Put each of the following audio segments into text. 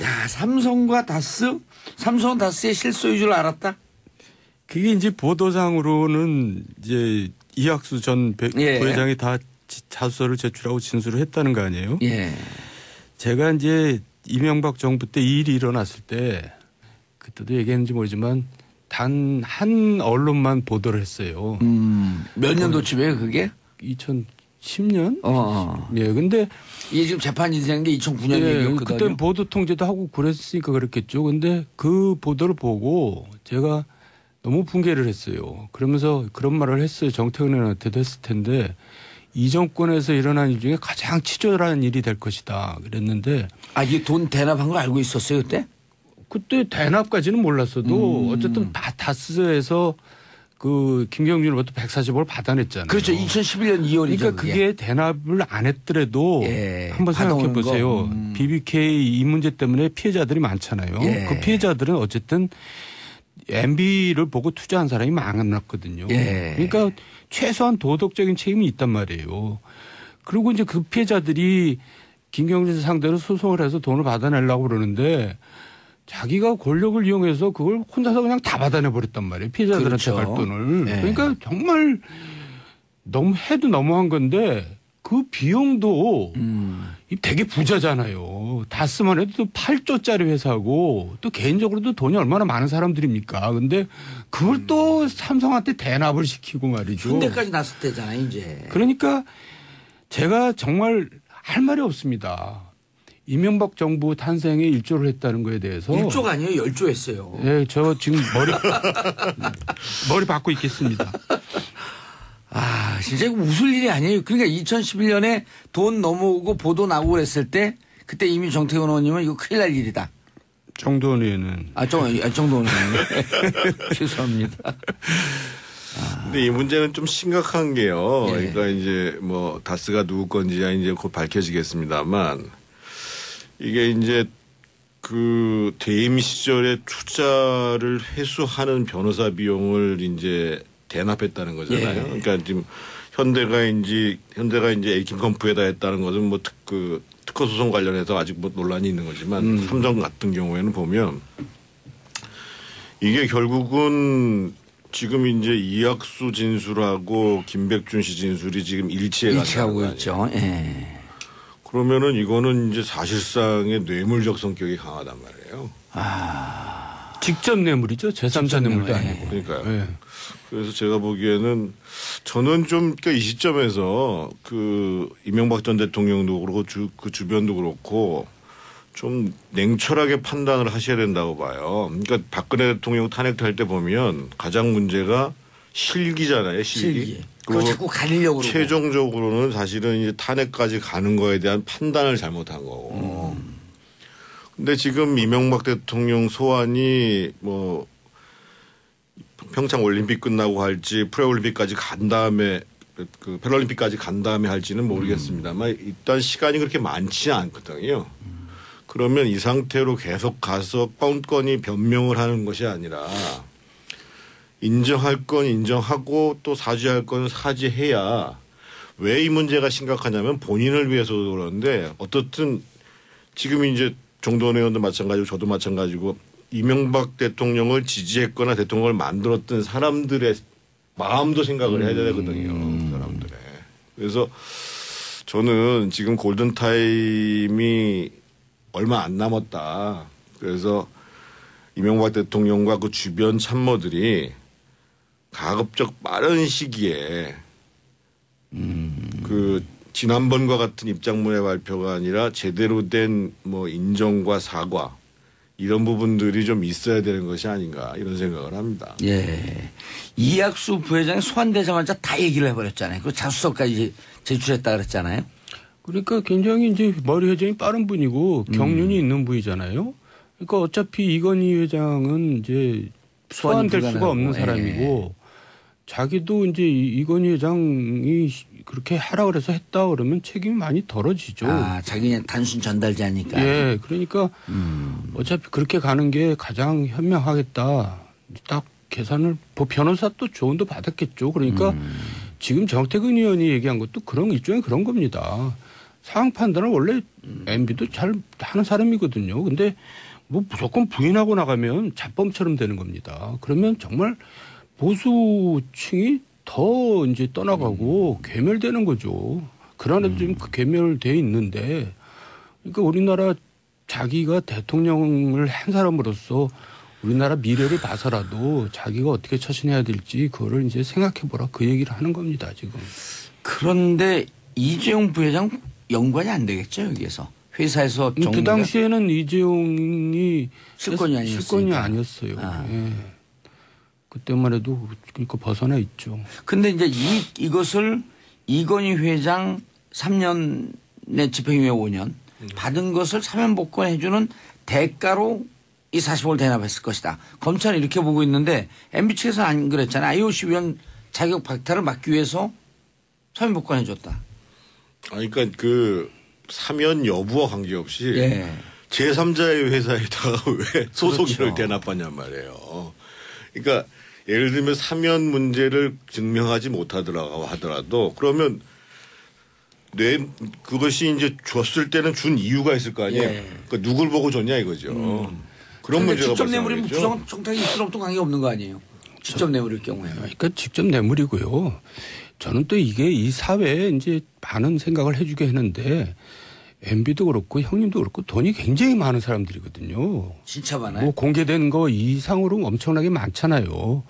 야, 삼성과 다스? 삼성은 다스의 실소유인 줄 알았다? 그게 이제 보도상으로는 이제 이학수 전 부회장이 다 자수서를 제출하고 진술을 했다는 거 아니에요? 예. 제가 이제 이명박 정부 때 이 일이 일어났을 때 그때도 얘기했는지 모르지만 단 한 언론만 보도를 했어요. 몇 년도쯤이에요 그게? 2010년? 예, 근데 이게 지금 재판이 된 게 2009년 예, 얘기였거든요. 그때 보도 통제도 하고 그랬으니까 그랬겠죠. 근데 그 보도를 보고 제가 너무 붕괴를 했어요. 그러면서 그런 말을 했어요. 정태근 의원한테도 했을 텐데 이 정권에서 일어난 일 중에 가장 치졸한 일이 될 것이다 그랬는데. 아, 이게 돈 대납한 거 알고 있었어요 그때? 그때 대납까지는 몰랐어도 어쨌든 다스에서 그 김경준으로부터 140억을 받아냈잖아요. 그렇죠. 2011년 2월이죠. 그러니까 그게 대납을 안 했더라도 예, 한번 생각해 보세요. BBK 이 문제 때문에 피해자들이 많잖아요. 예. 그 피해자들은 어쨌든 MB를 보고 투자한 사람이 많았거든요. 예. 그러니까 최소한 도덕적인 책임이 있단 말이에요. 그리고 이제 그 피해자들이 김경준 상대로 소송을 해서 돈을 받아내려고 그러는데 자기가 권력을 이용해서 그걸 혼자서 그냥 다 받아내 버렸단 말이에요. 피해자들한테 그렇죠. 갈 돈을. 예. 그러니까 정말 너무 해도 너무한 건데 그 비용도 되게 부자잖아요. 다스만 해도 또 8조짜리 회사고 또 개인적으로도 돈이 얼마나 많은 사람들입니까. 근데 그걸 또 삼성한테 대납을 시키고 말이죠. 현대까지 났을 때잖아요 이제. 그러니까 제가 정말 할 말이 없습니다. 이명박 정부 탄생에 일조를 했다는 거에 대해서. 1조가 아니에요. 10조 했어요. 네, 저 지금 머리 받고 있겠습니다. 아, 진짜 이거 웃을 일이 아니에요. 그러니까 2011년에 돈 넘어오고 보도 나오고 그랬을 때 그때 이미 정태근 의원님은 이거 큰일 날 일이다. 정도원 의원은. 정도원 의원님. 죄송합니다. 근데 이 문제는 좀 심각한 게요. 예. 그러니까 이제 뭐 다스가 누구 건지야 이제 곧 밝혀지겠습니다만 이게 이제 그 퇴임 시절에 투자를 회수하는 변호사 비용을 이제 대납했다는 거잖아요. 예. 그러니까 지금 현대가 이제 에이킹컴프에다 했다는 것은 뭐 특허 소송 관련해서 아직 뭐 논란이 있는 거지만 삼성 같은 경우에는 보면 이게 결국은 지금 이제 이학수 진술하고 김백준 씨 진술이 지금 일치하고 있죠. 예. 그러면은 이거는 이제 사실상의 뇌물적 성격이 강하단 말이에요. 직접 뇌물이죠. 제3자 뇌물도 아니고. 그러니까요. 네. 그래서 제가 보기에는 저는 좀 그러니까 이 시점에서 그 이명박 전 대통령도 그렇고 그 주변도 그렇고 좀 냉철하게 판단을 하셔야 된다고 봐요. 그러니까 박근혜 대통령 탄핵할 때 보면 가장 문제가 실기잖아요. 실기. 그거 자꾸 가리려고 그러고. 최종적으로는 사실은 이제 탄핵까지 가는 거에 대한 판단을 잘못한 거고. 근데 지금 이명박 대통령 소환이 뭐 평창 올림픽 끝나고 할지 프레올림픽까지 간 다음에 그 패럴림픽까지 간 다음에 할지는 모르겠습니다만 일단 시간이 그렇게 많지 않거든요. 그러면 이 상태로 계속 가서 건건이 변명을 하는 것이 아니라 인정할 건 인정하고 또 사죄할 건 사죄해야 왜 이 문제가 심각하냐면 본인을 위해서도 그러는데 어떻든 지금 이제 정도원 의원도 마찬가지고 저도 마찬가지고 이명박 대통령을 지지했거나 대통령을 만들었던 사람들의 마음도 생각을 해야 되거든요. 그 사람들의. 그래서 저는 지금 골든타임이 얼마 안 남았다. 그래서 이명박 대통령과 그 주변 참모들이 가급적 빠른 시기에 그 지난번과 같은 입장문의 발표가 아니라 제대로 된 뭐 인정과 사과 이런 부분들이 좀 있어야 되는 것이 아닌가 이런 생각을 합니다. 예. 이학수 부회장이 소환되자마자 다 얘기를 해버렸잖아요. 그 자수서까지 제출했다 그랬잖아요. 그러니까 굉장히 이제 머리 회전이 빠른 분이고 경륜이 있는 분이잖아요. 그러니까 어차피 이건희 회장은 이제 소환될 수가 없는 사람이고 자기도 이제 이건희 회장이 그렇게 하라 그래서 했다 그러면 책임이 많이 덜어지죠. 아, 자기 그냥 단순 전달자니까. 예, 그러니까 어차피 그렇게 가는 게 가장 현명하겠다. 딱 계산을 변호사 또 조언도 받았겠죠. 그러니까 지금 정태근 의원이 얘기한 것도 그런 일종의 그런 겁니다. 상황 판단을 원래 MB도 잘 하는 사람이거든요. 근데 뭐 무조건 부인하고 나가면 잡범처럼 되는 겁니다. 그러면 정말 보수층이 더 이제 떠나가고 괴멸되는 거죠. 그러나도 지금 그 괴멸돼 있는데, 그러니까 우리나라 자기가 대통령을 한 사람으로서 우리나라 미래를 봐서라도 자기가 어떻게 처신해야 될지 그거를 이제 생각해보라, 그 얘기를 하는 겁니다 지금. 그런데 이재용 부회장 연관이 안 되겠죠 여기에서 회사에서 그 당시에는 이재용이 실권이 아니었어요. 예. 그때만 해도 그러니까 벗어나 있죠. 근데 이제 이것을 이건희 회장 3년의 집행유예 5년 받은 것을 사면 복권해주는 대가로 이 40억을 대납했을 것이다. 검찰은 이렇게 보고 있는데 MB 측에서는 안 그랬잖아요. IOC 위원 자격 박탈을 막기 위해서 사면 복권해줬다. 그러니까 그 사면 여부와 관계없이 예. 제3자의 회사에다가 왜 소속인을 그렇죠. 대납하냔 말이에요. 그러니까 예를 들면 사면 문제를 증명하지 못하더라고 하더라도 그러면 그것이 이제 줬을 때는 준 이유가 있을 거 아니에요. 예. 그러니까 누굴 보고 줬냐 이거죠. 그런 문제가 직접 내물이면 발생하겠죠. 부정청탁이 있으로부터 관계 없는 거 아니에요. 직접 내물일 경우에. 그러니까 직접 뇌물이고요. 저는 또 이게 이 사회에 이제 많은 생각을 해주게 했는데 MB도 그렇고 형님도 그렇고 돈이 굉장히 많은 사람들이거든요. 진짜 많아요. 뭐 공개된 거 이상으로 엄청나게 많잖아요.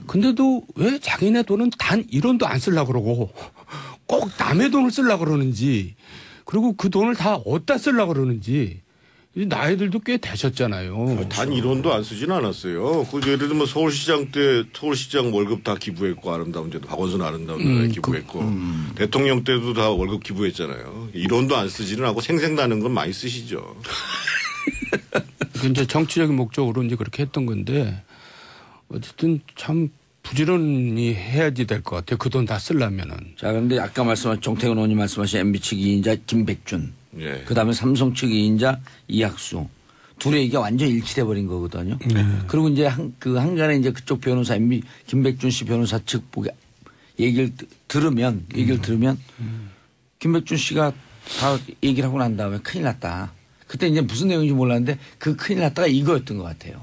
근데도 왜 자기네 돈은 단 1원도 안 쓰려고 그러고 꼭 남의 돈을 쓰려고 그러는지, 그리고 그 돈을 다 어디다 쓰려고 그러는지. 나이들도 꽤 되셨잖아요. 단 1원도 안 쓰진 않았어요. 그 예를 들면 서울시장 때 서울시장 월급 다 기부했고 아름다운 데도 박원순 아름다운 데도 기부했고 대통령 때도 다 월급 기부했잖아요. 1원도 안 쓰지는 않고 생색나는 건 많이 쓰시죠. 이제 정치적인 목적으로 이제 그렇게 했던 건데 어쨌든 참 부지런히 해야지 될 것 같아요. 그 돈 다 쓰려면은. 자, 그런데 아까 말씀하신 정태근 의원님 말씀하신 MB 측 2인자 김백준. 예. 그다음에 삼성 측 2인자 이학수. 둘의 얘기가 완전 일치돼 버린 거거든요. 그리고 이제 한간에 이제 그쪽 변호사 MB 김백준 씨 변호사 측 얘기를 들으면 김백준 씨가 다 얘기를 하고 난 다음에 큰일 났다. 그때 이제 무슨 내용인지 몰랐는데 그 큰일 났다가 이거였던 것 같아요.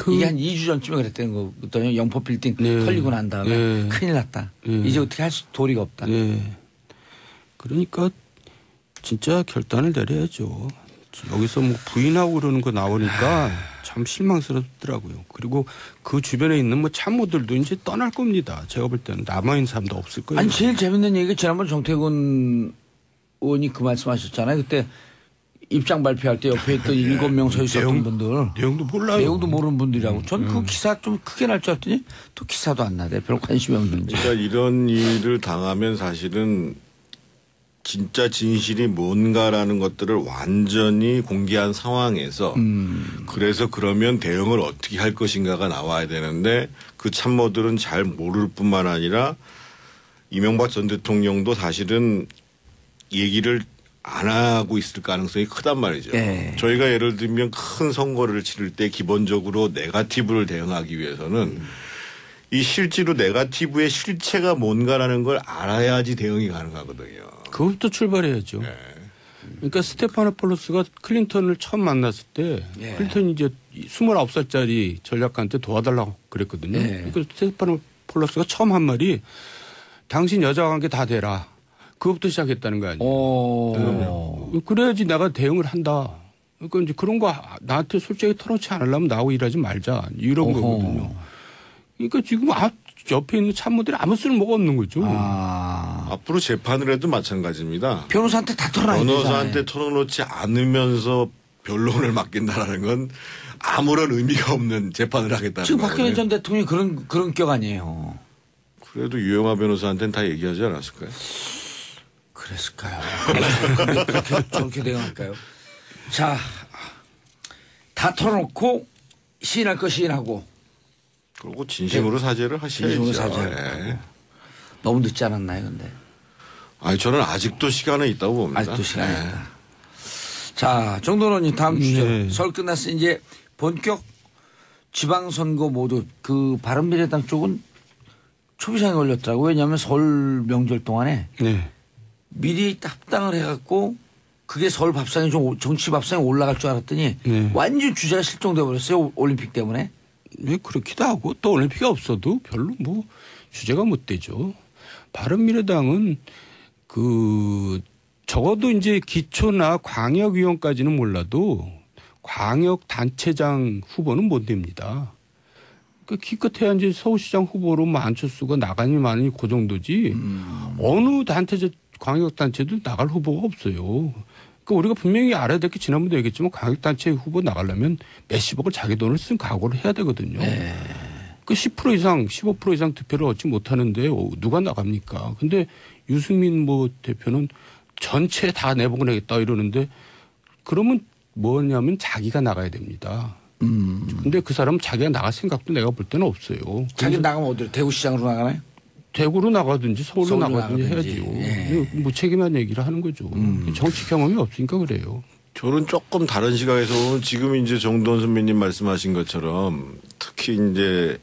이게 한 2주 전쯤에 그랬다는 거거든요. 영포 빌딩 털리고 난 다음에 큰일 났다. 이제 어떻게 할 도리가 없다. 그러니까 진짜 결단을 내려야죠. 여기서 뭐 부인하고 그러는 거 나오니까 참 실망스럽더라고요. 그리고 그 주변에 있는 뭐 참모들도 이제 떠날 겁니다. 제가 볼 때는 남아있는 사람도 없을 거예요. 아니 제일 재밌는 얘기가 지난번 정태근 의원이 그 말씀하셨잖아요. 그때 입장 발표할 때 옆에 있던 7명 서 있었던 분들. 내용도 몰라요. 내용도 모르는 분들이라고. 전 그 기사 좀 크게 날 줄 알았더니 또 기사도 안 나대. 별로 관심이 없는지. 그러니까 이런 일을 당하면 사실은 진짜 진실이 뭔가라는 것들을 완전히 공개한 상황에서 그래서 그러면 대응을 어떻게 할 것인가가 나와야 되는데 그 참모들은 잘 모를 뿐만 아니라 이명박 전 대통령도 사실은 얘기를 안 하고 있을 가능성이 크단 말이죠. 네. 저희가 예를 들면 큰 선거를 치를 때 기본적으로 네거티브를 대응하기 위해서는 이 실제로 네거티브의 실체가 뭔가라는 걸 알아야지 대응이 가능하거든요. 그것부터 출발해야죠. 네. 그러니까 스테파노폴로스가 클린턴을 처음 만났을 때 클린턴이 이제 29살짜리 전략가한테 도와달라고 그랬거든요. 그러니까 스테파노폴로스가 처음 한 말이 당신 여자 관계 다 대라. 그것부터 시작했다는 거 아니에요. 네. 그래야지 내가 대응을 한다. 그러니까 이제 그런 거 나한테 솔직히 털어놓지 않으려면 나하고 일하지 말자. 이런 거거든요. 그러니까 지금 옆에 있는 참모들이 아무 쓸모가 없는 거죠. 앞으로 재판을 해도 마찬가지입니다. 변호사한테 다 털어놔야 되잖아요. 변호사한테 털어놓지 않으면서 변론을 맡긴다라는 건 아무런 의미가 없는 재판을 하겠다는 지금 거거든요. 박근혜 전 대통령이 그런 격 아니에요. 그래도 유영아 변호사한테는 다 얘기하지 않았을까요? 그랬을까요? 저렇게 대응할까요? 자, 다 털어놓고 시인할 거 시인하고. 그리고 진심으로 사죄를 하셔야죠. 진심으로 사죄할 네. 너무 늦지 않았나요, 근데? 아니, 저는 아직도 시간은 있다고 봅니다. 아직도 시간이 있다. 자, 정도는 다음 주죠. 설 끝났으니 이제 본격 지방선거 모두 그 바른미래당 쪽은 초비상에 걸렸더라고요. 왜냐하면 설 명절 동안에 미리 합당을 해갖고 그게 서울 밥상에 좀 정치 밥상에 올라갈 줄 알았더니 네. 완전 주제가 실종돼 버렸어요. 올림픽 때문에. 네, 그렇기도 하고 또 올림픽이 없어도 별로 뭐 주제가 못 되죠. 바른미래당은 적어도 이제 기초나 광역위원까지는 몰라도 광역단체장 후보는 못 됩니다. 기껏해야 이제 서울시장 후보로 뭐 안철수가 나가니 마니 그 정도지 어느 광역단체도 나갈 후보가 없어요. 그러니까 우리가 분명히 알아야 될 게 지난번도 얘기했지만 광역단체 후보 나가려면 몇십억을 자기 돈을 쓴 각오를 해야 되거든요. 네. 그 10% 이상, 15% 이상 득표를 얻지 못하는데 누가 나갑니까? 근데 유승민 뭐 대표는 전체 다 내보고 내겠다 이러는데 그러면 뭐냐면 자기가 나가야 됩니다. 근데 그 사람은 자기가 나갈 생각도 내가 볼 때는 없어요. 자기 나가면 어디로? 대구시장으로 나가나요? 대구로 나가든지 서울로 나가든지 나가든지. 해야죠. 예. 무책임한 얘기를 하는 거죠. 정치 경험이 없으니까 그래요. 저는 조금 다른 시각에서 보면 지금 이제 정도원 선배님 말씀하신 것처럼 특히 이제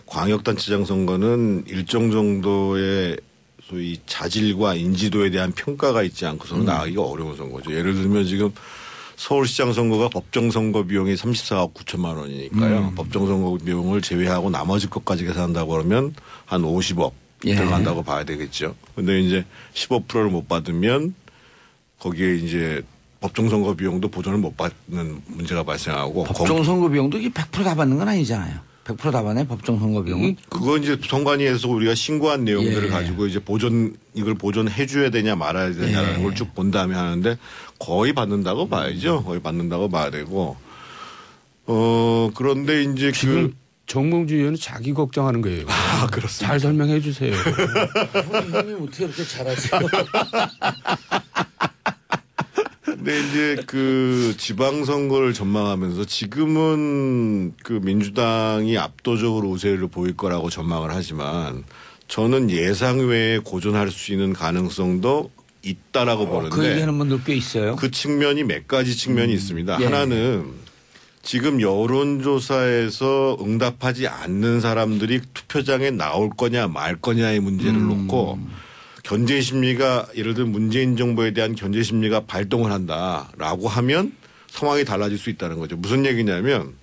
광역단체장 선거는 일정 정도의 소위 자질과 인지도에 대한 평가가 있지 않고서는 나가기가 어려운 선거죠. 예를 들면 지금 서울시장 선거가 법정 선거 비용이 34억 9천만 원이니까요. 법정 선거 비용을 제외하고 나머지 것까지 계산한다고 그러면 한 50억 들어간다고 봐야 되겠죠. 근데 이제 15%를 못 받으면 거기에 이제 법정 선거 비용도 보전을 못 받는 문제가 발생하고 법정 선거 비용도 100% 다 받는 건 아니잖아요. 100% 다 받네 법정 선거 비용은. 그거 이제 선관위에서 우리가 신고한 내용들을 가지고 이제 이걸 보존해 줘야 되냐 말아야 되냐라는 걸 쭉 본 다음에 하는데 거의 받는다고 봐야죠. 거의 받는다고 봐야 되고. 그런데 이제 지금 정몽주 의원은 자기 걱정하는 거예요. 아, 그렇습니다. 잘 설명해 주세요. 형님 어떻게 그렇게 잘하세요? 근데 이제 그 지방선거를 전망하면서 지금은 그 민주당이 압도적으로 우세를 보일 거라고 전망을 하지만 저는 예상 외에 고전할 수 있는 가능성도 있다라고 보는데 그 얘기하는 분들 꽤 있어요. 그 측면이 몇 가지 측면이 있습니다. 예. 하나는 지금 여론조사에서 응답하지 않는 사람들이 투표장에 나올 거냐 말 거냐의 문제를 놓고 견제 심리가 예를 들면 문재인 정부에 대한 견제 심리가 발동을 한다라고 하면 상황이 달라질 수 있다는 거죠. 무슨 얘기냐면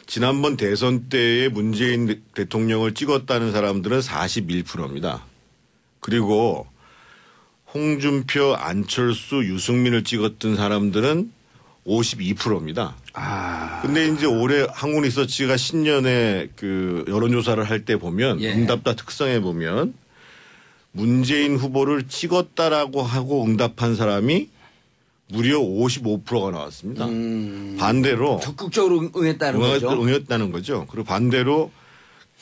지난번 대선 때에 문재인 대통령을 찍었다는 사람들은 41%입니다. 그리고 홍준표, 안철수, 유승민을 찍었던 사람들은 52%입니다. 근데 이제 올해 한국리서치가 신년에 그 여론조사를 할 때 보면 응답자 특성에 보면 문재인 후보를 찍었다라고 하고 응답한 사람이 무려 55%가 나왔습니다. 반대로 적극적으로 응했다는 거죠. 응했다는 거죠. 그리고 반대로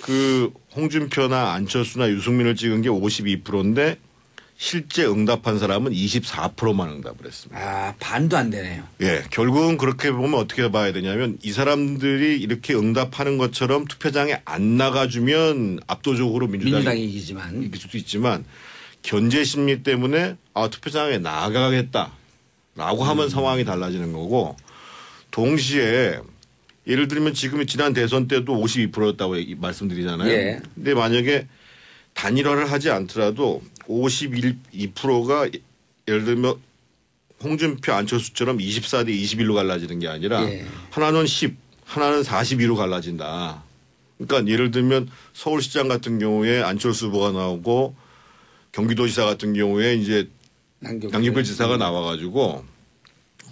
그 홍준표나 안철수나 유승민을 찍은 게 52%인데 실제 응답한 사람은 24%만 응답을 했습니다. 아, 반도 안 되네요. 예, 결국은 그렇게 보면 어떻게 봐야 되냐면 이 사람들이 이렇게 응답하는 것처럼 투표장에 안 나가주면 압도적으로 민주당이 이기지만 이길 수도 있지만 견제 심리 때문에 투표장에 나가겠다라고 하면 상황이 달라지는 거고 동시에 예를 들면 지금 지난 대선 때도 52%였다고 말씀드리잖아요. 예. 근데 만약에 단일화를 하지 않더라도 52%가 예를 들면 홍준표 안철수처럼 24대 21로 갈라지는 게 아니라 하나는 10, 하나는 42로 갈라진다. 그러니까 예를 들면 서울시장 같은 경우에 안철수 후보가 나오고 경기도지사 같은 경우에 이제 양경필 지사가 나와가지고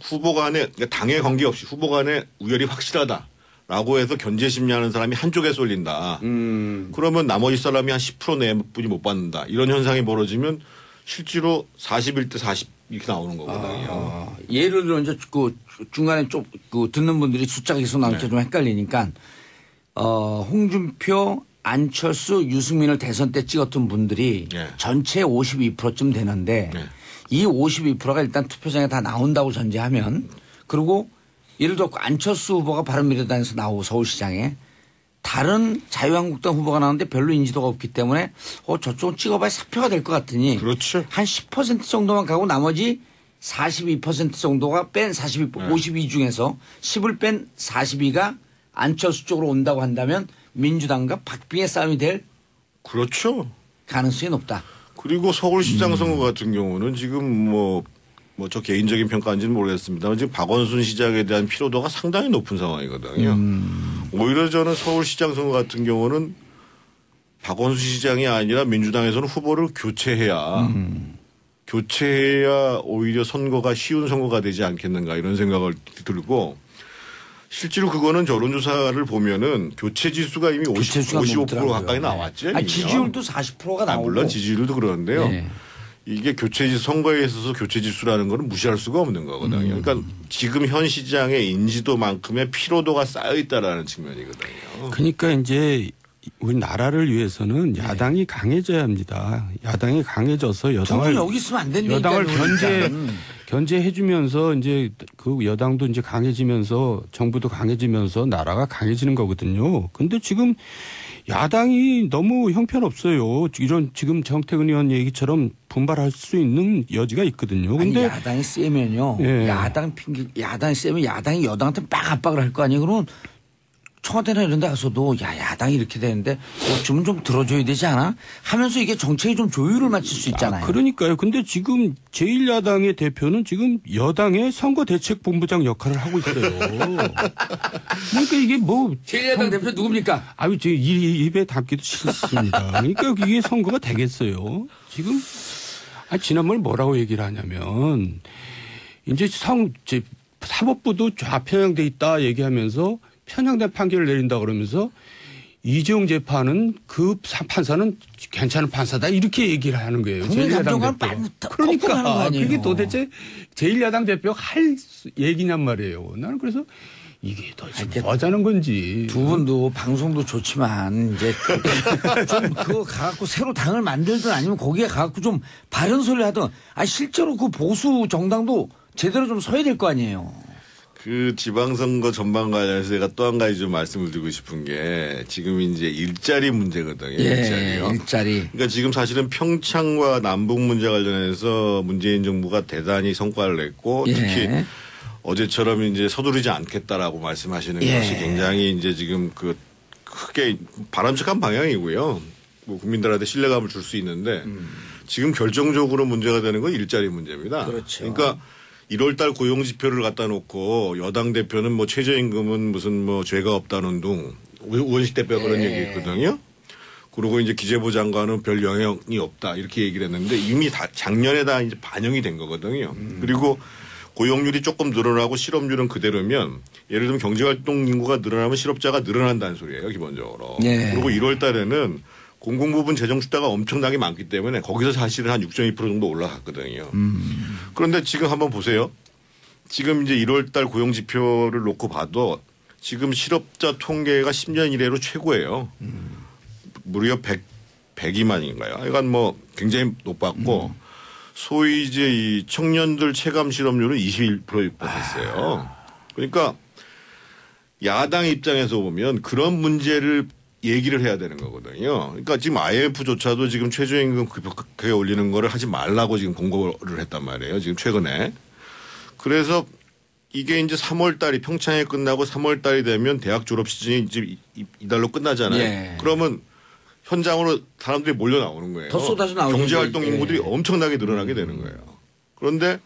후보 간에 그러니까 당에 관계없이 후보 간에 우열이 확실하다라고 해서 견제 심리하는 사람이 한쪽에 쏠린다. 그러면 나머지 사람이 한 10% 내뿐이 못 받는다. 이런 현상이 벌어지면 실제로 41대 40 이렇게 나오는 거거든요. 예를 들어 이제 그 중간에 좀 그 듣는 분들이 숫자가 계속 나오니까 좀 헷갈리니까 홍준표, 안철수, 유승민을 대선 때 찍었던 분들이 전체 52%쯤 되는데 이 52%가 일단 투표장에 다 나온다고 전제하면 그리고 예를 들어 안철수 후보가 바른미래당에서 나오고 서울시장에 다른 자유한국당 후보가 나오는데 별로 인지도가 없기 때문에 저쪽은 찍어봐야 사표가 될 것 같으니 그렇죠. 한 10% 정도만 가고 나머지 42% 정도가 뺀 52 중에서 10을 뺀 42가 안철수 쪽으로 온다고 한다면 민주당과 박빙의 싸움이 될 그렇죠. 가능성이 높다. 그리고 서울시장 선거 같은 경우는 지금 뭐 저 개인적인 평가인지는 모르겠습니다만 지금 박원순 시장에 대한 피로도가 상당히 높은 상황이거든요. 오히려 저는 서울시장 선거 같은 경우는 박원순 시장이 아니라 민주당에서는 후보를 교체해야 오히려 선거가 쉬운 선거가 되지 않겠는가 이런 생각을 들고 실제로 그거는 여론조사를 보면은 교체 지수가 이미 55% 가까이 나왔죠. 아니, 지지율도 40%가 나오고. 물론 지지율도 그러는데요. 네. 이게 교체지수 선거에 있어서 교체지수라는 거는 무시할 수가 없는 거거든요. 그러니까 지금 현 시장의 인지도만큼의 피로도가 쌓여 있다라는 측면이거든요. 그러니까 이제 우리 나라를 위해서는 야당이 강해져야 합니다. 야당이 강해져서 여당을 여기 있으면 안 된다니까. 여당을 견제해주면서 이제 그 여당도 이제 강해지면서 정부도 강해지면서 나라가 강해지는 거거든요. 근데 지금 야당이 너무 형편없어요. 이런 지금 정태근 의원 얘기처럼 분발할 수 있는 여지가 있거든요. 근데 아니, 야당이 세면요. 예. 야당이 세면 야당이 여당한테 막 압박을 할 거 아니에요. 그러면 청와대나 이런 데 가서도 야당이 이렇게 되는데 좀 들어줘야 되지 않아? 하면서 이게 정책이 좀 조율을 맞출 수 있잖아요. 그러니까요. 근데 지금 제1야당의 대표는 지금 여당의 선거대책본부장 역할을 하고 있어요. 그러니까 이게 뭐. 제1야당 대표 누굽니까? 아유, 제 입에 담기도 싫습니다. 그러니까 이게 선거가 되겠어요. 지금, 지난번에 뭐라고 얘기를 하냐면, 이제 사법부도 좌편향돼 있다 얘기하면서 편향된 판결을 내린다 그러면서 이재용 재판은 그 판사는 괜찮은 판사다 이렇게 얘기를 하는 거예요. 제1야당 대표가. 그러니까 그게 도대체 제1야당 대표가 할 얘기냔 말이에요. 나는 그래서 이게 도대체 뭐 하자는 건지. 두 분도 방송도 좋지만 이제 좀 그거 가갖고 새로 당을 만들든 아니면 거기에 가갖고 좀 바른 소리 하든 실제로 그 보수 정당도 제대로 좀 서야 될 거 아니에요. 그 지방선거 전반 관련해서 제가 또 한 가지 좀 말씀을 드리고 싶은 게 지금 이제 일자리 문제거든요. 일자리요. 일자리. 그러니까 지금 사실은 평창과 남북 문제 관련해서 문재인 정부가 대단히 성과를 냈고 특히 어제처럼 이제 서두르지 않겠다라고 말씀하시는 것이 굉장히 이제 지금 그 크게 바람직한 방향이고요. 뭐 국민들한테 신뢰감을 줄 수 있는데 지금 결정적으로 문제가 되는 건 일자리 문제입니다. 그렇죠. 그러니까 1월 달 고용 지표를 갖다 놓고 여당 대표는 뭐 최저임금은 무슨 뭐 죄가 없다는 둥 우원식 대표가 그런 얘기 했거든요. 그리고 이제 기재부 장관은 별 영향이 없다 이렇게 얘기를 했는데 이미 다 작년에 다 이제 반영이 된 거거든요. 그리고 고용률이 조금 늘어나고 실업률은 그대로면 예를 들면 경제활동 인구가 늘어나면 실업자가 늘어난다는 소리예요 기본적으로. 그리고 1월 달에는 공공부문 재정 숫자가 엄청나게 많기 때문에 거기서 사실은 한 6.2% 정도 올라갔거든요. 그런데 지금 한번 보세요. 지금 이제 1월 달 고용 지표를 놓고 봐도 지금 실업자 통계가 10년 이래로 최고예요. 무려 102만인가요? 하여간 뭐 굉장히 높았고 소위 이제 이 청년들 체감 실업률은 21% 육박했어요. 그러니까 야당 입장에서 보면 그런 문제를 얘기를 해야 되는 거거든요. 그러니까 지금 IMF조차도 지금 최저임금 급격하게 올리는 거를 하지 말라고 지금 공고를 했단 말이에요. 지금 최근에. 그래서 이게 이제 3월 달이 평창에 끝나고 3월 달이 되면 대학 졸업 시즌이 이제 이달로 끝나잖아요. 그러면 현장으로 사람들이 몰려 나오는 거예요. 더 쏟아져 나오죠. 경제활동 인구들이 엄청나게 늘어나게 되는 거예요. 그런데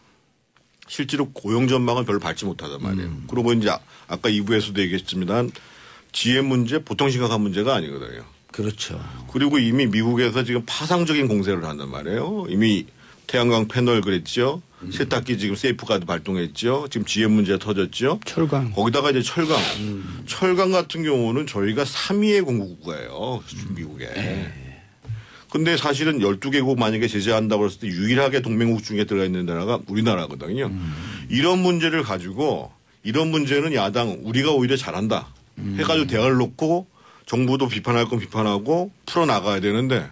실제로 고용 전망은 별로 밝지 못하단 말이에요. 그리고 이제 아까 2부에서도 얘기했지만 GM 문제 보통 심각한 문제가 아니거든요. 그렇죠. 그리고 이미 미국에서 지금 파상적인 공세를 한단 말이에요. 이미 태양광 패널 그랬죠. 세탁기 지금 세이프가드 발동했죠. 지금 GM 문제 터졌죠. 철강. 거기다가 이제 철강. 철강 같은 경우는 저희가 3위의 공급국가예요. 미국에. 근데 사실은 12개국 만약에 제재한다고 했을 때 유일하게 동맹국 중에 들어가 있는 나라가 우리나라거든요. 이런 문제를 가지고 이런 문제는 야당 우리가 오히려 잘한다. 해가지고 대화를 놓고 정부도 비판할 건 비판하고 풀어나가야 되는데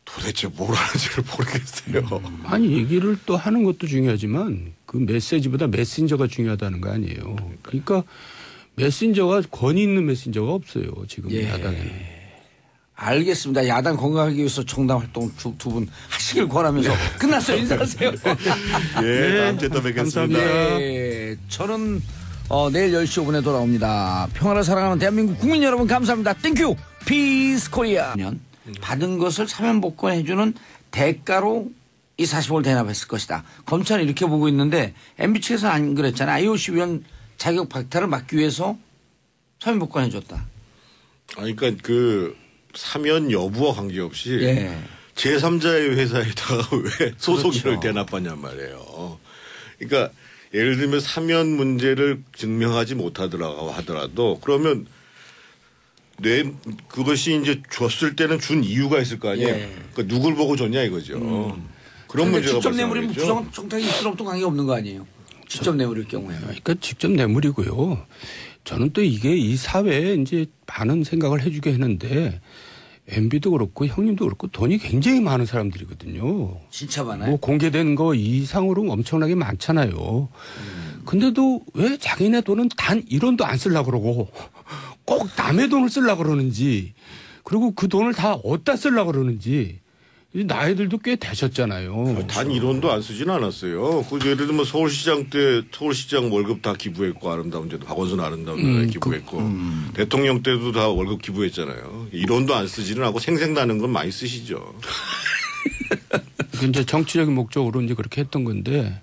도대체 뭘 하는지를 모르겠어요. 아니 얘기를 또 하는 것도 중요하지만 그 메시지보다 메신저가 중요하다는 거 아니에요. 그러니까 메신저가 권위 있는 메신저가 없어요. 지금 야당에는. 알겠습니다. 야당 건강하기 위해서 정당 활동 두 분 하시길 권하면서 끝났어요. 인사하세요. 다음 주에 또 뵙겠습니다. 저는 내일 10시 5분에 돌아옵니다. 평화를 사랑하는 대한민국 국민 여러분 감사합니다. 땡큐. 피스 코리아. 받은 것을 사면 복권해주는 대가로 이 40억을 대납했을 것이다. 검찰은 이렇게 보고 있는데 MB 측에서는 안 그랬잖아요. IOC 위원 자격 박탈을 막기 위해서 사면복권해 줬다. 그러니까 그 사면 여부와 관계없이 예. 제3자의 회사에다가 왜 소송인을 그렇죠. 대납하냔 말이에요. 그러니까 예를 들면 사면 문제를 증명하지 못하더라고 하더라도 그러면 그것이 이제 줬을 때는 준 이유가 있을 거 아니에요. 예. 그러니까 누굴 보고 줬냐 이거죠. 그런 문제가 직접 내물이면 발생하겠죠. 부정청탁이 있으면 또 관계 없는 거 아니에요. 직접 내물일 경우에. 그러니까 직접 뇌물이고요. 저는 또 이게 이 사회에 이제 많은 생각을 해주게 했는데 MB도 그렇고 형님도 그렇고 돈이 굉장히 많은 사람들이거든요. 진짜 많아요. 뭐 공개된 거 이상으로 엄청나게 많잖아요. 근데도 왜 자기네 돈은 단 1원도 안 쓰려고 그러고 꼭 남의 돈을 쓰려고 그러는지 그리고 그 돈을 다 어디다 쓰려고 그러는지 나이들도 꽤 되셨잖아요. 단 1원도 안 쓰진 않았어요. 그 예를 들면 서울시장 때 서울시장 월급 다 기부했고 아름다운 제도 박원순 아름다운 데 기부했고 대통령 때도 다 월급 기부했잖아요. 1원도 안 쓰지는 않고 생생나는 건 많이 쓰시죠. 이제 정치적인 목적으로 이제 그렇게 했던 건데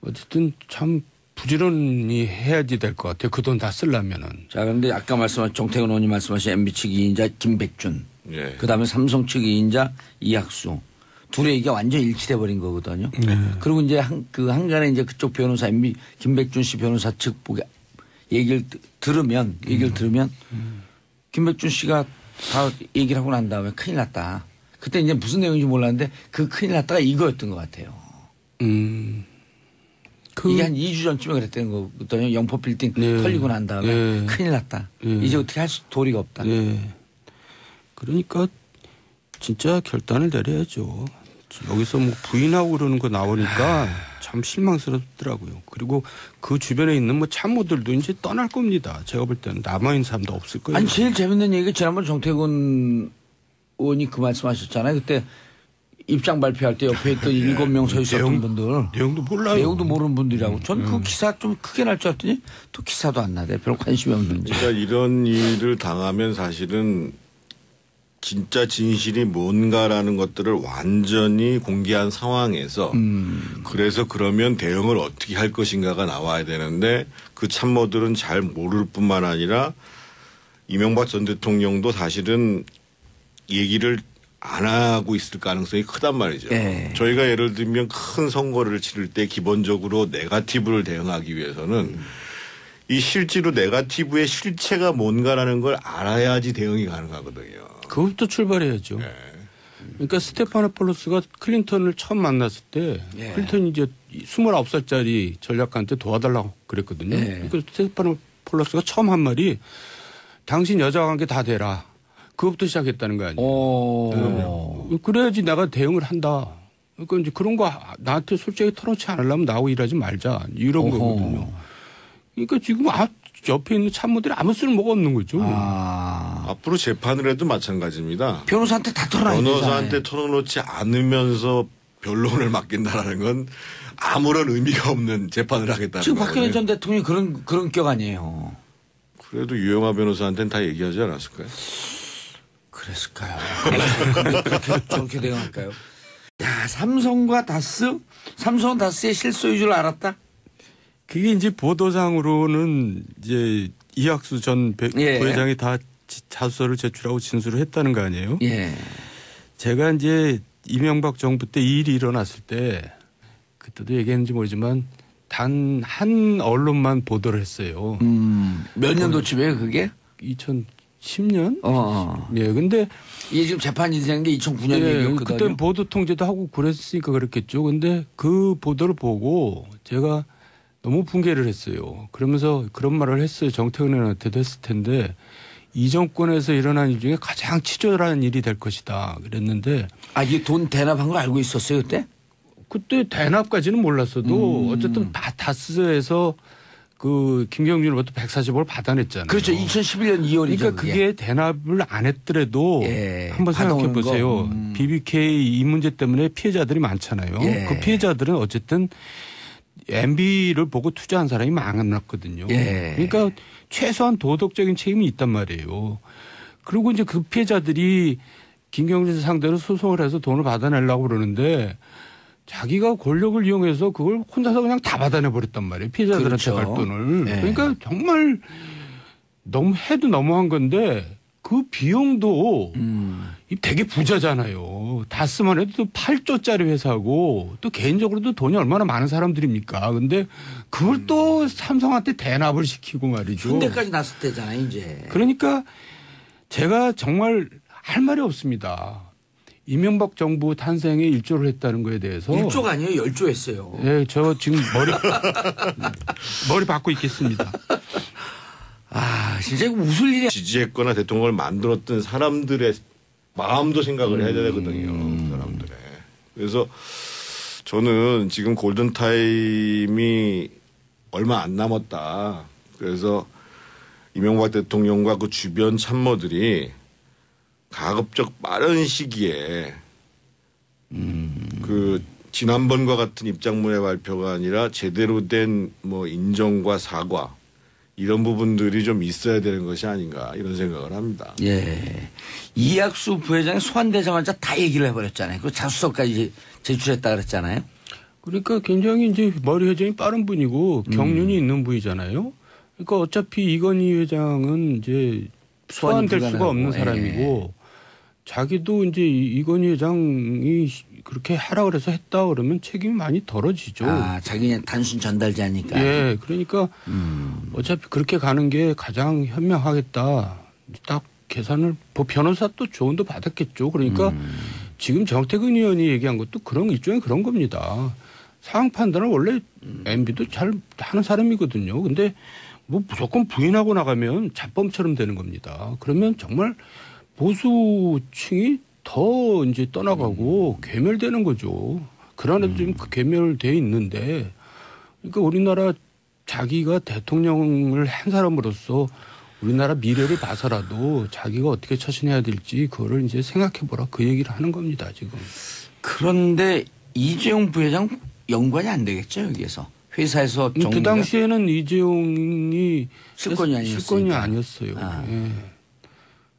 어쨌든 참 부지런히 해야지 될 것 같아요. 그 돈 다 쓰려면은. 자, 그런데 아까 말씀하신 정태근 의원님 말씀하신 MB 측 2인자 김백준. 예. 그다음에 삼성 측 2인자 이학수. 둘의 얘기가 완전 일치돼 버린 거거든요. 그리고 이제 한간에 이제 그쪽 변호사 MB 김백준 씨 변호사 측 얘기를 들으면 김백준 씨가 다 얘기를 하고 난 다음에 큰일 났다. 그때 이제 무슨 내용인지 몰랐는데 그 큰일 났다가 이거였던 것 같아요. 이게 한 2주 전쯤에 그랬다는 거거든요. 영포 빌딩 네. 털리고 난 다음에 네. 큰일 났다. 네. 이제 어떻게 할 도리가 없다. 네. 그러니까 진짜 결단을 내려야죠. 여기서 뭐 부인하고 그러는 거 나오니까 참 실망스럽더라고요. 그리고 그 주변에 있는 뭐 참모들도 이제 떠날 겁니다. 제가 볼 때는 남아있는 사람도 없을 거예요. 아니 제일 재밌는 얘기가 지난번 정태근 의원이 그 말씀하셨잖아요. 그때 입장 발표할 때 옆에 있던 7명 서 있었던 분들. 내용도 몰라요. 내용도 모르는 분들이라고. 전 그 기사 좀 크게 날 줄 알았더니 또 기사도 안 나대. 별로 관심이 없는지. 그러니까 이런 일을 당하면 사실은 진짜 진실이 뭔가라는 것들을 완전히 공개한 상황에서 그래서 그러면 대응을 어떻게 할 것인가가 나와야 되는데 그 참모들은 잘 모를 뿐만 아니라 이명박 전 대통령도 사실은 얘기를 안 하고 있을 가능성이 크단 말이죠. 네. 저희가 예를 들면 큰 선거를 치를 때 기본적으로 네거티브를 대응하기 위해서는 이 실제로 네거티브의 실체가 뭔가라는 걸 알아야지 대응이 가능하거든요. 그것부터 출발해야죠. 네. 그러니까 스테파노폴로스가 클린턴을 처음 만났을 때 예. 클린턴이 이제 29살짜리 전략가한테 도와달라고 그랬거든요. 예. 그러니까 스테파노폴로스가 처음 한 말이 당신 여자 관계 다 대라. 그것부터 시작했다는 거 아니에요. 그래야지 내가 대응을 한다. 그러니까 이제 그런 거 나한테 솔직히 털어놓지 않으려면 나하고 일하지 말자. 이런 거거든요. 그러니까 지금 옆에 있는 참모들이 아무 쓸모가 없는 거죠. 앞으로 재판을 해도 마찬가지입니다. 변호사한테 다 털어놔야 변호사한테 털어놓지 않으면서 변론을 맡긴다라는 건 아무런 의미가 없는 재판을 하겠다는 지금 거예요. 박근혜 전 대통령이 그런 격 아니에요. 그래도 유영아 변호사한테는 다 얘기하지 않았을까요? 그랬을까요? 그렇게 저렇게 대응할까요? 야, 삼성은 다스의 실소유인 줄 알았다? 그게 이제 보도상으로는 이제 이학수 전 예. 부회장이 다 자수서를 제출하고 진술을 했다는 거 아니에요? 예. 제가 이제 이명박 정부 때 이 일이 일어났을 때 그때도 얘기했는지 모르지만 단 한 언론만 보도를 했어요. 몇 년도쯤이에요, 그게? 2010년? 예, 근데 이게 지금 재판이 되는 게 2009년 예, 얘기였거든요. 그때 보도 통제도 하고 그랬으니까 그랬겠죠. 근데 그 보도를 보고 제가 너무 붕괴를 했어요. 그러면서 그런 말을 했어요. 정태근 의원한테도 했을 텐데 이 정권에서 일어난 일 중에 가장 치졸한 일이 될 것이다. 그랬는데 이게 돈 대납한 거 알고 있었어요, 그때? 그때 대납까지는 몰랐어도 어쨌든 다스에서 그 김경준으로부터 140억을 받아냈잖아요. 그렇죠. 2011년 2월이죠. 그러니까 그게 대납을 안 했더라도 예, 한번 생각해 받아오는 보세요. 거. BBK 이 문제 때문에 피해자들이 많잖아요. 예. 그 피해자들은 어쨌든 MB를 보고 투자한 사람이 많았거든요. 예. 그러니까 최소한 도덕적인 책임이 있단 말이에요. 그리고 이제 그 피해자들이 김경진 상대로 소송을 해서 돈을 받아내려고 그러는데 자기가 권력을 이용해서 그걸 혼자서 그냥 다 받아내 버렸단 말이에요. 피해자들한테 그렇죠. 갈 돈을. 네. 그러니까 정말 너무 해도 너무한 건데 그 비용도 되게 부자잖아요. 다 쓰면 해도 또 8조짜리 회사고 또 개인적으로도 돈이 얼마나 많은 사람들입니까. 근데 그걸 또 삼성한테 대납을 시키고 말이죠. 현대까지 났을 때잖아요, 이제. 그러니까 제가 정말 할 말이 없습니다. 이명박 정부 탄생에 일조를 했다는 거에 대해서. 1조가 아니에요. 10조 했어요. 네, 저 지금 머리 받고 있겠습니다. 아, 진짜 이거 웃을 일이. 지지했거나 대통령을 만들었던 사람들의 마음도 생각을 해야 되거든요. 사람들의. 그래서 저는 지금 골든타임이 얼마 안 남았다. 그래서 이명박 대통령과 그 주변 참모들이 가급적 빠른 시기에 그 지난번과 같은 입장문의 발표가 아니라 제대로 된 뭐 인정과 사과 이런 부분들이 좀 있어야 되는 것이 아닌가 이런 생각을 합니다. 예. 이학수 부회장이 소환되자마자 다 얘기를 해버렸잖아요. 그 자수서까지 제출했다 그랬잖아요. 그러니까 굉장히 이제 머리 회전이 빠른 분이고 경륜이 있는 분이잖아요. 그러니까 어차피 이건희 회장은 이제 소환될 수가 없는 사람이고 자기도 이제 이건희 회장이 그렇게 하라 그래서 했다 그러면 책임이 많이 덜어지죠. 아, 자기는 단순 전달자니까. 예, 그러니까 어차피 그렇게 가는 게 가장 현명하겠다. 딱 계산을 변호사 또 조언도 받았겠죠. 그러니까 지금 정태근 의원이 얘기한 것도 그런 일종의 그런 겁니다. 상황 판단을 원래 MB도 잘 하는 사람이거든요. 근데 뭐 무조건 부인하고 나가면 잡범처럼 되는 겁니다. 그러면 정말 보수층이 더 이제 떠나가고 괴멸되는 거죠. 그러나도 지금 괴멸돼 있는데, 그러니까 우리나라 자기가 대통령을 한 사람으로서 우리나라 미래를 봐서라도 자기가 어떻게 처신해야 될지 그거를 이제 생각해보라 그 얘기를 하는 겁니다 지금. 그런데 이재용 부회장 연관이 안 되겠죠 여기에서 회사에서 정리가. 그 당시에는 이재용이 실권이 아니었어요. 예.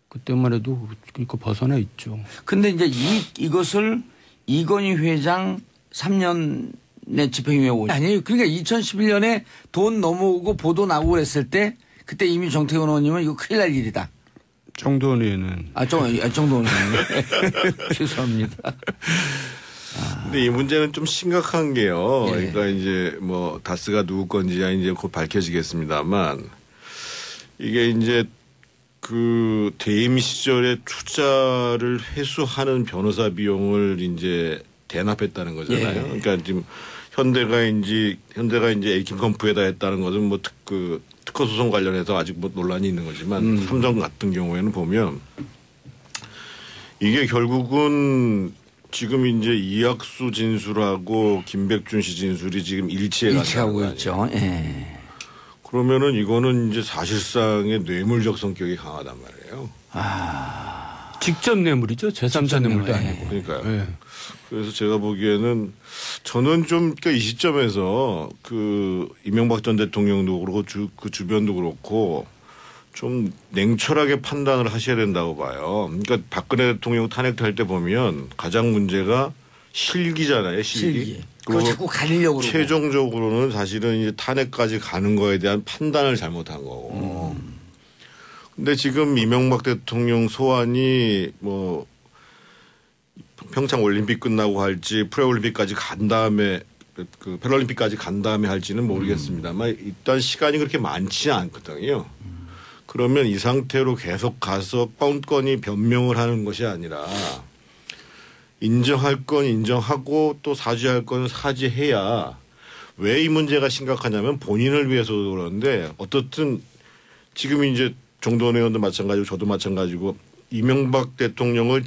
그때만 해도 그러니까 벗어나 있죠. 근데 이제 이것을 이건희 회장 3년의 집행유예 5년. 아니에요. 그러니까 2011년에 돈 넘어오고 보도 나오고 그랬을 때 그때 이미 정태근 의원님은 이거 큰일 날 일이다. 정도원 의원은. 정도원 의원님. 죄송합니다. 근데 이 문제는 좀 심각한 게요. 그러니까 이제 뭐 다스가 누구 건지야 이제 곧 밝혀지겠습니다만 이게 이제 그 퇴임 시절에 투자를 회수하는 변호사 비용을 이제 대납했다는 거잖아요. 그러니까 지금 현대가 이제 에이킹컴프에다 했다는 것은 뭐 특허 소송 관련해서 아직 뭐 논란이 있는 거지만 삼성 같은 경우에는 보면 이게 결국은 지금 이제 이학수 진술하고 김백준 씨 진술이 지금 일치하고 있죠. 예. 그러면은 이거는 이제 사실상의 뇌물적 성격이 강하단 말이에요. 직접 뇌물이죠. 제3자 뇌물도 아니고. 그러니까요. 네. 그래서 제가 보기에는 저는 좀 그러니까 이 시점에서 그 이명박 전 대통령도 그렇고 그 주변도 그렇고 좀 냉철하게 판단을 하셔야 된다고 봐요. 그러니까 박근혜 대통령 탄핵할 때 보면 가장 문제가 실기잖아요. 실기. 그거 자꾸 가리려고 그러고. 최종적으로는 사실은 이제 탄핵까지 가는 거에 대한 판단을 잘못한 거고. 근데 지금 이명박 대통령 소환이 뭐 평창 올림픽 끝나고 할지 프레올림픽까지 간 다음에 그 패럴림픽까지 간 다음에 할지는 모르겠습니다만 일단 시간이 그렇게 많지 않거든요. 그러면 이 상태로 계속 가서 뻔뻔히 변명을 하는 것이 아니라 인정할 건 인정하고 또 사죄할 건 사죄해야 왜 이 문제가 심각하냐면 본인을 위해서도 그러는데 어떻든 지금 이제 정도원 의원도 마찬가지고 저도 마찬가지고 이명박 대통령을